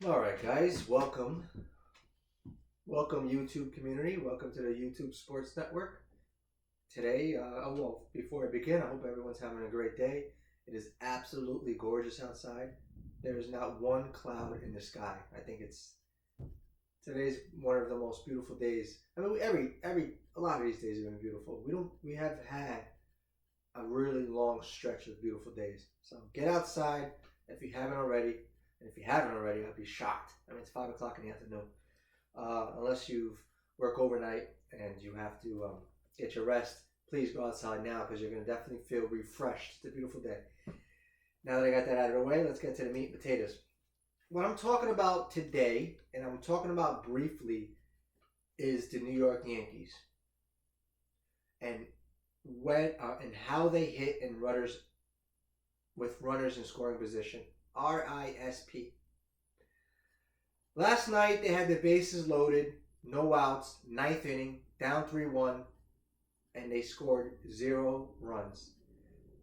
All right, guys, welcome. Welcome, YouTube community. Welcome to the YouTube Sports Network. Today, before I begin, I hope everyone's having a great day. It is absolutely gorgeous outside. There is not one cloud in the sky. I think today's one of the most beautiful days. I mean, a lot of these days have been beautiful. We have had a really long stretch of beautiful days. So get outside if you haven't already. And if you haven't already, I'd be shocked. I mean, it's 5 o'clock in the afternoon. Unless you've worked overnight and you have to get your rest, please go outside now because you're going to definitely feel refreshed. It's a beautiful day. Now that I got that out of the way, let's get to the meat and potatoes. What I'm talking about today, and I'm talking about briefly, is the New York Yankees and and how they hit in runners with runners in scoring position. RISP. Last night they had the bases loaded, no outs, ninth inning, down 3-1, and they scored 0 runs.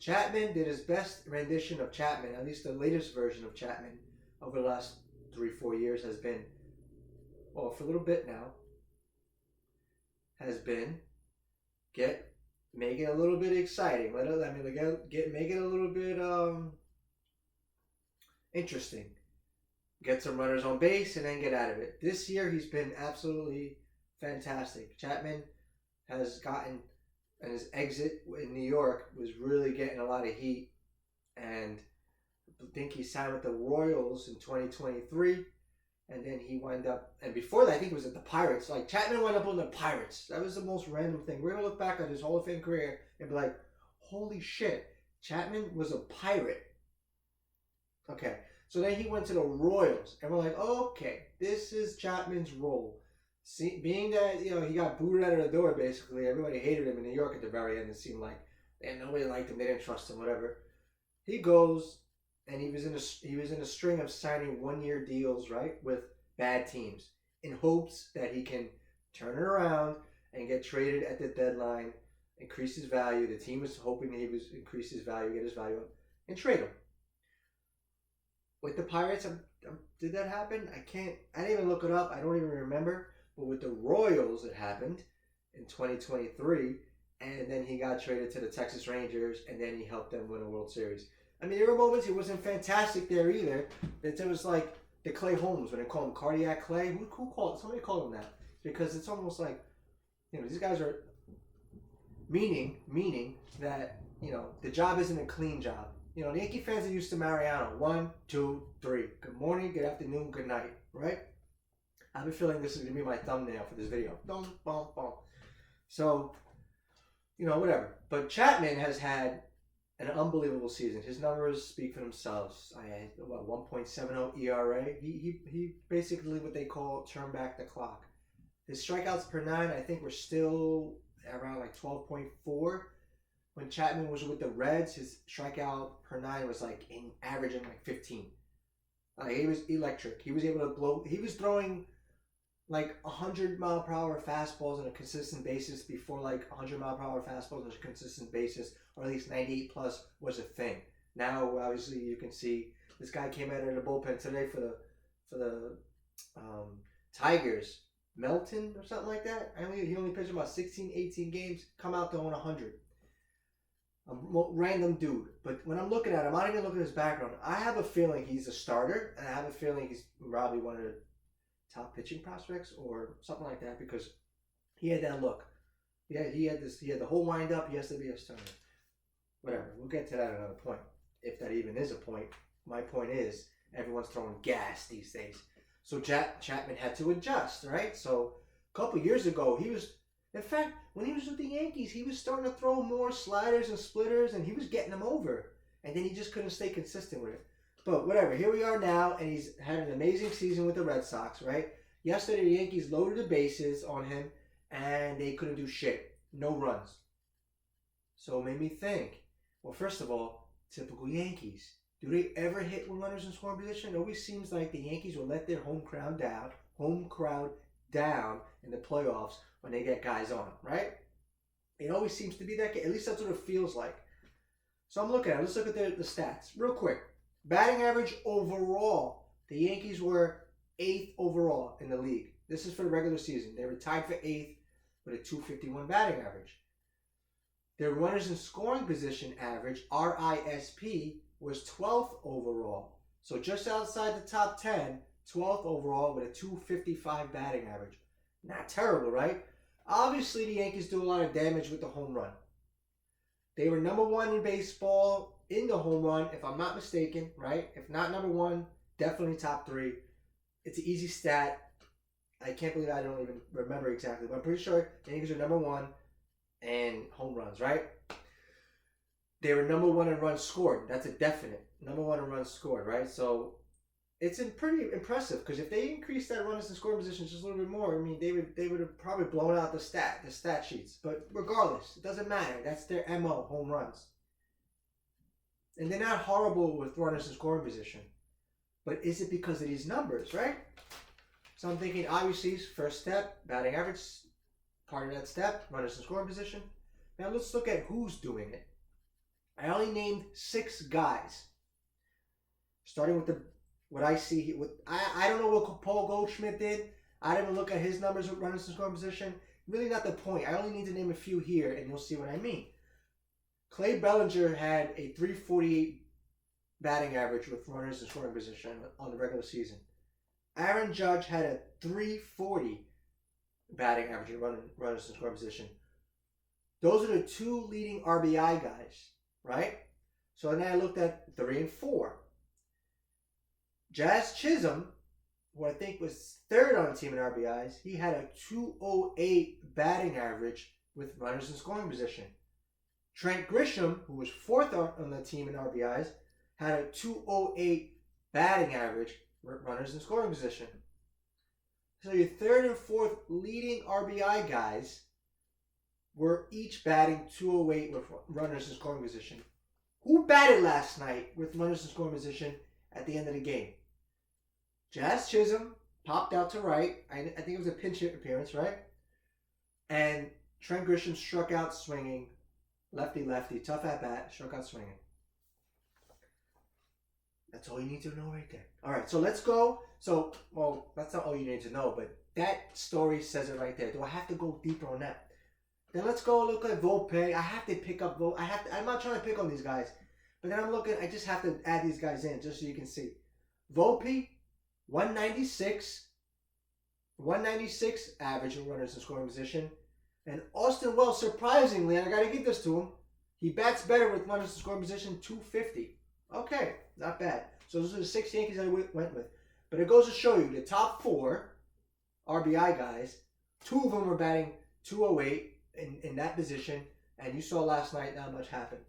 Chapman did his best rendition of Chapman, at least the latest version of Chapman, over the last 3-4 years has been, well, for a little bit now, has been make it a little bit exciting. Make it a little bit interesting. Get some runners on base and then get out of it. This year he's been absolutely fantastic. Chapman has gotten, and his exit in New York was really getting a lot of heat. And I think he signed with the Royals in 2023. And then he wound up, and before that I think it was at the Pirates. Like Chapman wound up on the Pirates. That was the most random thing. We're going to look back at his Hall of Fame career and be like, holy shit, Chapman was a Pirate. Okay, so then he went to the Royals, and we're like, okay, this is Chapman's role. See, being that he got booted out of the door, basically, everybody hated him in New York at the very end. It seemed like, and nobody liked him. They didn't trust him. Whatever. He goes, and he was in a string of signing 1-year deals, right, with bad teams, in hopes that he can turn it around and get traded at the deadline, increase his value. The team was hoping he was increase his value, get his value up, and trade him. With the Pirates, did that happen? I didn't even look it up. I don't even remember. But with the Royals, it happened in 2023. And then he got traded to the Texas Rangers. And then he helped them win a World Series. I mean, there were moments he wasn't fantastic there either. It was like the Clay Holmes, when they call him Cardiac Clay. Who called? Somebody called him that. Because it's almost like, these guys are meaning that, the job isn't a clean job. The Yankee fans are used to Mariano. 1, 2, 3. Good morning, good afternoon, good night. Right? I have a feeling this is going to be my thumbnail for this video. Boom, boom, boom. So, whatever. But Chapman has had an unbelievable season. His numbers speak for themselves. I had 1.70 ERA. He basically what they call turn back the clock. His strikeouts per 9, I think, were still around like 12.4. When Chapman was with the Reds, his strikeout per 9 was like averaging like 15. He was electric. He was able to blow. He was throwing like 100-mile-per-hour fastballs on a consistent basis before like 100-mile-per-hour fastballs on a consistent basis, or at least 98 plus was a thing. Now, obviously, you can see this guy came out of the bullpen today for the Tigers. Melton or something like that. He only pitched about 16, 18 games. Come out to own 100. A random dude. But when I'm looking at him, I'm not even looking at his background. I have a feeling he's a starter, and I have a feeling he's probably one of the top pitching prospects or something like that, because he had that look. Yeah, he had the whole wind up. He has to be a starter. Whatever. We'll get to that at another point, if that even is a point. My point is, everyone's throwing gas these days. So Chapman had to adjust, right? So a couple years ago, in fact, when he was with the Yankees, he was starting to throw more sliders and splitters, and he was getting them over. And then he just couldn't stay consistent with it. But whatever, here we are now, and he's had an amazing season with the Red Sox, right? Yesterday, the Yankees loaded the bases on him, and they couldn't do shit. No runs. So it made me think, well, first of all, typical Yankees. Do they ever hit with runners in scoring position? It always seems like the Yankees will let their home crowd down in the playoffs when they get guys on, right? It always seems to be that case. At least that's what it feels like. So I'm looking at it. Let's look at the stats real quick. Batting average overall, the Yankees were 8th overall in the league. This is for the regular season. They were tied for 8th with a 251 batting average. Their runners in scoring position average, RISP, was 12th overall. So just outside the top 10, 12th overall with a 255 batting average. Not terrible, right? Obviously, the Yankees do a lot of damage with the home run. They were number 1 in baseball in the home run, if I'm not mistaken, right? If not number 1, definitely top 3. It's an easy stat. I can't believe I don't even remember exactly, but I'm pretty sure the Yankees are number 1 in home runs, right? They were number 1 in runs scored. That's a definite. Number 1 in runs scored, right? So it's pretty impressive because if they increased that runners in scoring positions just a little bit more, I mean, they would have probably blown out the stat sheets. But regardless, it doesn't matter. That's their MO, home runs. And they're not horrible with runners in scoring position. But is it because of these numbers, right? So I'm thinking, obviously, first step, batting average, part of that step, runners in scoring position. Now let's look at who's doing it. I only named 6 guys. Starting with what I see. I don't know what Paul Goldschmidt did. I didn't look at his numbers with runners in scoring position. Really not the point. I only need to name a few here, and you'll see what I mean. Clay Bellinger had a 348 batting average with runners in scoring position on the regular season. Aaron Judge had a 340 batting average in runners in scoring position. Those are the 2 leading RBI guys, right? So then I looked at 3 and 4. Jazz Chisholm, who I think was 3rd on the team in RBIs, he had a 208 batting average with runners in scoring position. Trent Grisham, who was 4th on the team in RBIs, had a 208 batting average with runners in scoring position. So your 3rd and 4th leading RBI guys were each batting 208 with runners in scoring position. Who batted last night with runners in scoring position at the end of the game? Jazz Chisholm popped out to right. I think it was a pinch hit appearance, right? And Trent Grisham struck out swinging. Lefty, tough at bat, struck out swinging. That's all you need to know right there. All right, so let's go. Well, that's not all you need to know, but that story says it right there. Do I have to go deeper on that? Then let's go look at Volpe. I have to pick up Volpe. I'm not trying to pick on these guys, but then I'm looking. I just have to add these guys in just so you can see. Volpe, 196 average in runners in scoring position. And Austin Wells, surprisingly, I got to give this to him, he bats better with runners in scoring position, 250. Okay, not bad. So those are the 6 Yankees I went with. But it goes to show you, the top 4 RBI guys, 2 of them were batting 208 in that position. And you saw last night not much happened.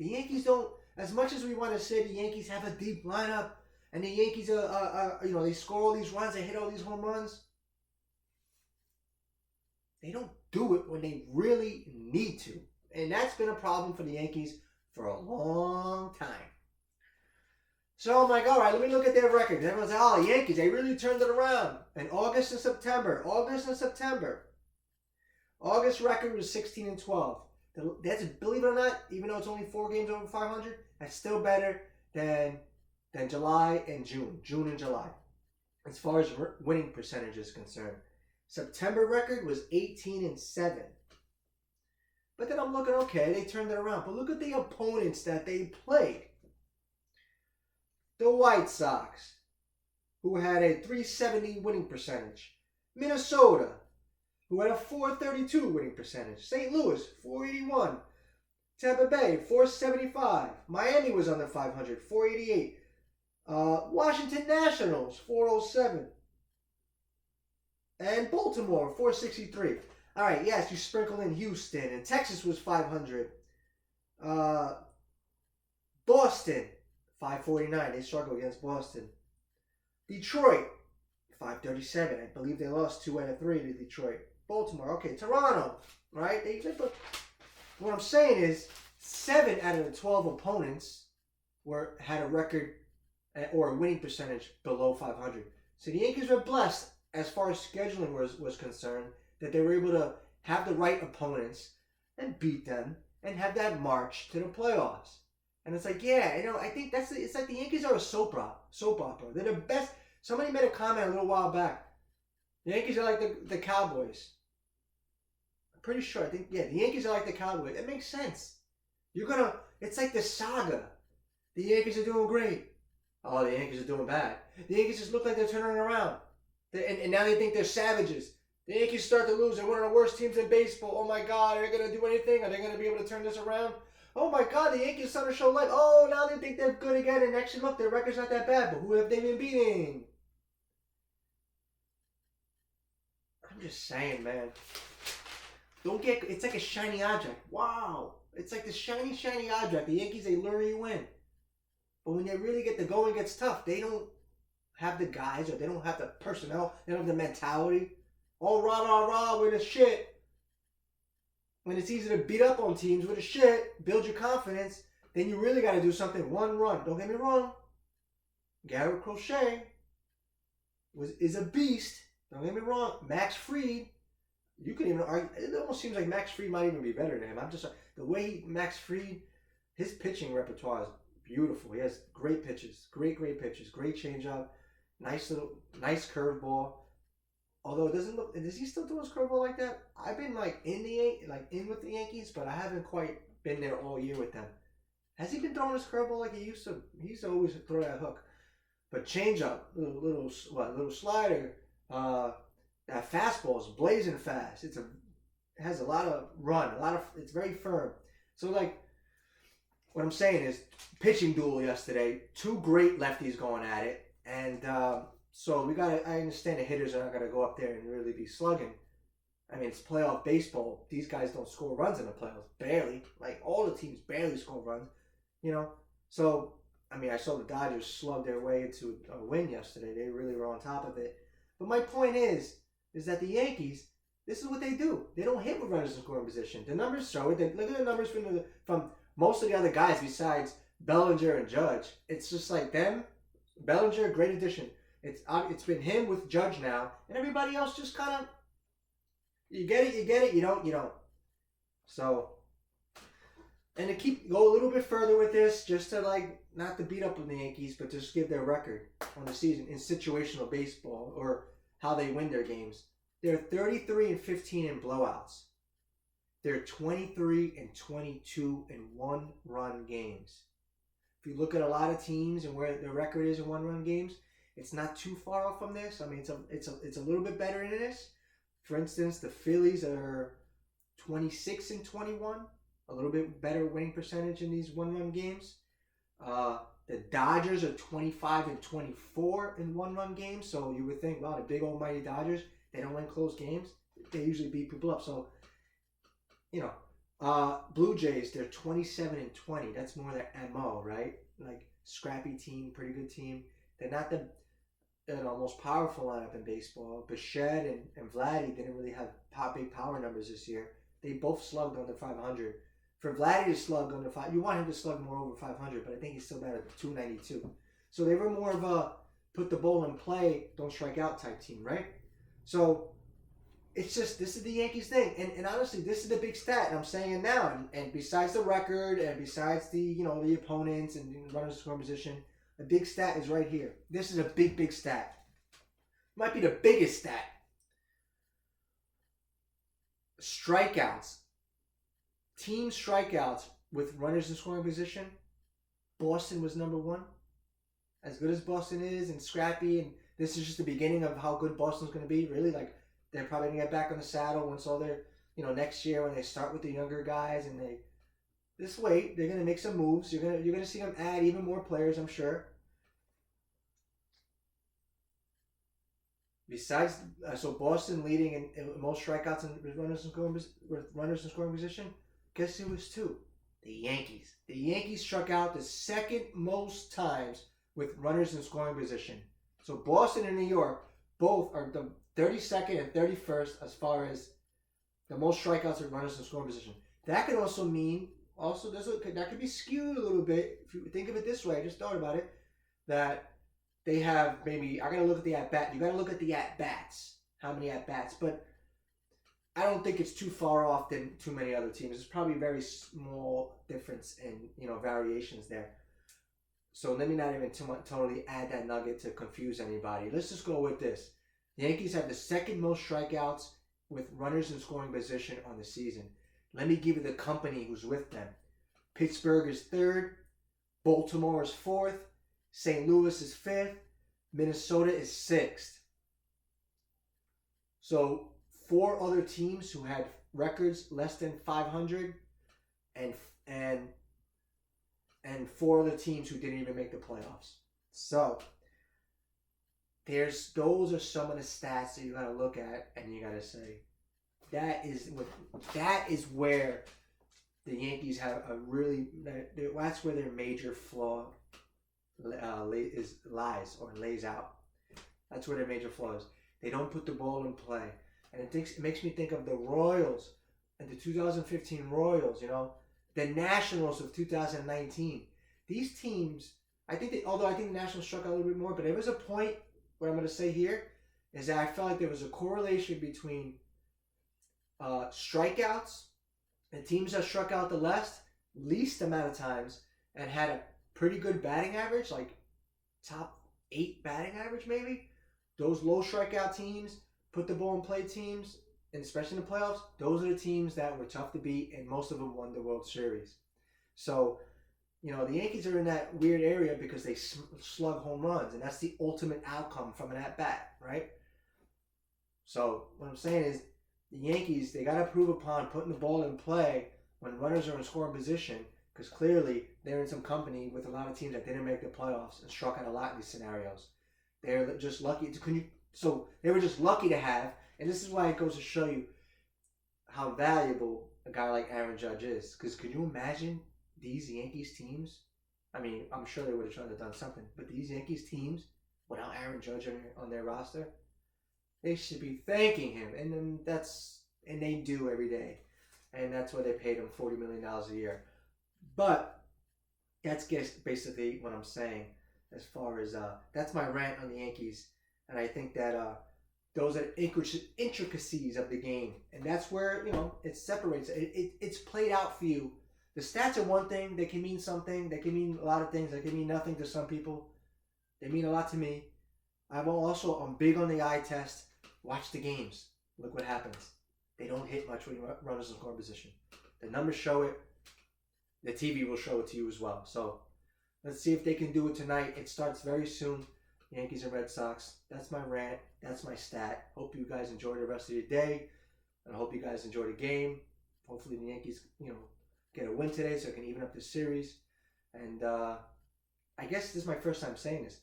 The Yankees don't, as much as we want to say the Yankees have a deep lineup, and the Yankees they score all these runs, they hit all these home runs. They don't do it when they really need to. And that's been a problem for the Yankees for a long time. So I'm like, all right, let me look at their record. Everyone's like, oh, the Yankees, they really turned it around. In August and September. August record was 16 and 12. That's, believe it or not, even though it's only 4 games over 500, that's still better than July and June. June and July. As far as winning percentage is concerned. September record was 18 and 7. But then I'm looking, okay, they turned it around. But look at the opponents that they played. The White Sox, who had a 370 winning percentage. Minnesota, who had a 432 winning percentage. St. Louis, 481. Tampa Bay, 475. Miami was under 500, 488. Washington Nationals, 407. And Baltimore, 463. All right, yes, you sprinkle in Houston. And Texas was 500. Boston, 549. They struggled against Boston. Detroit, 537. I believe they lost 2 out of 3 to Detroit. Baltimore, okay. Toronto, right? What I'm saying is 7 out of the 12 opponents had a record or a winning percentage below 500. So the Yankees were blessed as far as scheduling was concerned, that they were able to have the right opponents and beat them and have that march to the playoffs. And it's like, yeah, I think it's like the Yankees are a soap opera. They're the best. Somebody made a comment a little while back. The Yankees are like the Cowboys. I'm pretty sure. I think, yeah, the Yankees are like the Cowboys. It makes sense. It's like the saga. The Yankees are doing great. Oh, the Yankees are doing bad. The Yankees just look like they're turning around. And now they think they're savages. The Yankees start to lose. They're one of the worst teams in baseball. Oh my God, are they going to do anything? Are they going to be able to turn this around? Oh my God, the Yankees starting to show life. Oh, now they think they're good again. And actually, look, their record's not that bad. But who have they been beating? I'm just saying, man. It's like a shiny object. Wow. It's like the shiny, shiny object. The Yankees, they lure you in. But when they really get the going gets tough, they don't have the guys, or they don't have the personnel, they don't have the mentality. Oh, rah, rah, rah, we're the shit. When it's easy to beat up on teams with a shit, build your confidence, then you really got to do something. One run. Don't get me wrong. Garrett Crochet is a beast. Don't get me wrong. Max Fried, you could even argue, it almost seems like Max Fried might even be better than him. The way Max Fried, his pitching repertoire is beautiful. He has great pitches, great pitches, great changeup, nice curveball. Although it doesn't look, does he still do his curveball like that? I've been in with the Yankees, but I haven't quite been there all year with them. Has he been throwing his curveball like he used to? He used to always throw that hook. But changeup, little slider, that fastball is blazing fast. It has a lot of run, it's very firm. So like, what I'm saying is, pitching duel yesterday, two great lefties going at it, and so I understand the hitters are not going to go up there and really be slugging. I mean, it's playoff baseball. These guys don't score runs in the playoffs. Barely. Like, all the teams barely score runs, So, I mean, I saw the Dodgers slug their way into a win yesterday. They really were on top of it. But my point is that the Yankees, this is what they do. They don't hit with runners in scoring position. The numbers show it. Look at the numbers from most of the other guys besides Bellinger and Judge. It's just like them. Bellinger, great addition. It's been him with Judge now, and everybody else just kind of, you get it, you don't. So, and to go a little bit further with this, just to not to beat up on the Yankees, but just give their record on the season in situational baseball, or how they win their games. They're 33-15 in blowouts. They're 23-22 in one-run games. If you look at a lot of teams and where their record is in one-run games, it's not too far off from this. I mean, it's a little bit better than this. For instance, the Phillies are 26-21, a little bit better winning percentage in these one-run games. The Dodgers are 25-24 in one-run games. So you would think, wow, the big almighty Dodgers, they don't win close games. They usually beat people up. So, Blue Jays, they're 27-20. That's more their MO, right? Like, scrappy team, pretty good team. They're not the most powerful lineup in baseball. Bichette and Vladdy didn't really have big power numbers this year. They both slugged under 500. For Vladdy to slug under 500, you want him to slug more over 500, but I think he's still better at 292. So they were more of a put the ball in play, don't strike out type team, right? So it's just, this is the Yankees thing. And honestly, this is the big stat. And I'm saying it now. And besides the record, and besides the the opponents and runners in scoring position, a big stat is right here. This is a big stat. Might be the biggest stat. Strikeouts. Team strikeouts with runners in scoring position. Boston was number one. As good as Boston is and scrappy, and this is just the beginning of how good Boston's going to be. Really, they're probably going to get back on the saddle once all their, next year when they start with the younger guys and they're going to make some moves. You're going to see them add even more players, I'm sure. Besides, so Boston leading in most strikeouts with runners in scoring position. Guess who was two? The Yankees. The Yankees struck out the second most times with runners in scoring position. So Boston and New York both are the 32nd and 31st as far as the most strikeouts with runners in scoring position. That could also mean, that could be skewed a little bit. If you think of it this way, I just thought about it, that they have maybe, I got to look at the at-bat. You got to look at the at-bats. How many at-bats? But I don't think it's too far off than too many other teams. There's probably very small difference in, variations there. So let me not even totally add that nugget to confuse anybody. Let's just go with this. The Yankees have the second most strikeouts with runners in scoring position on the season. Let me give you the company who's with them. Pittsburgh is third. Baltimore is fourth. St. Louis is fifth. Minnesota is sixth. So 4 other teams who had records less than 500, and 4 other teams who didn't even make the playoffs. So those are some of the stats that you gotta look at, and you gotta say that is where the Yankees have a really, that's where their major flaw lays out. That's where their major flaw is. They don't put the ball in play, and it makes me think of the Royals and the 2015 Royals. The Nationals of 2019. These teams, although I think the Nationals struck out a little bit more, but there was a point where I'm going to say here is that I felt like there was a correlation between strikeouts and teams that struck out the least amount of times and had a pretty good batting average, like top 8 batting average maybe. Those low strikeout teams, put the ball in play teams, and especially in the playoffs, those are the teams that were tough to beat, and most of them won the World Series. So, the Yankees are in that weird area because they slug home runs, and that's the ultimate outcome from an at-bat, right? So, what I'm saying is, the Yankees, they got to improve upon putting the ball in play when runners are in scoring position, because clearly they're in some company with a lot of teams that didn't make the playoffs and struck out a lot in these scenarios. They're just lucky. So they were just lucky to have, and this is why it goes to show you how valuable a guy like Aaron Judge is. Because could you imagine these Yankees teams? I mean, I'm sure they would have tried to have done something, but these Yankees teams, without Aaron Judge on their roster, they should be thanking him, and they do every day, and that's why they paid him $40 million a year. But that's basically what I'm saying. As far as that's my rant on the Yankees, and I think that those are intricacies of the game, and that's where it separates. It's played out for you. The stats are one thing; they can mean something. They can mean a lot of things. They can mean nothing to some people. They mean a lot to me. I'm big on the eye test. Watch the games. Look what happens. They don't hit much when you runners in scoring position. The numbers show it. The TV will show it to you as well. So. Let's see if they can do it tonight. It starts very soon. Yankees and Red Sox. That's my rant. That's my stat. Hope you guys enjoy the rest of your day. And I hope you guys enjoy the game. Hopefully the Yankees, get a win today so I can even up the series. And I guess this is my first time saying this.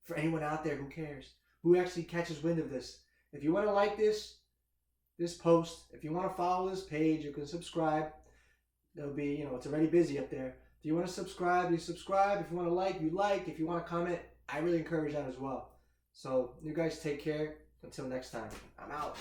For anyone out there who cares, who actually catches wind of this, if you want to like this post, if you want to follow this page, you can subscribe. There'll be, it's already busy up there. If you want to subscribe, you subscribe. If you want to like, you like. If you want to comment, I really encourage that as well. So you guys take care. Until next time, I'm out.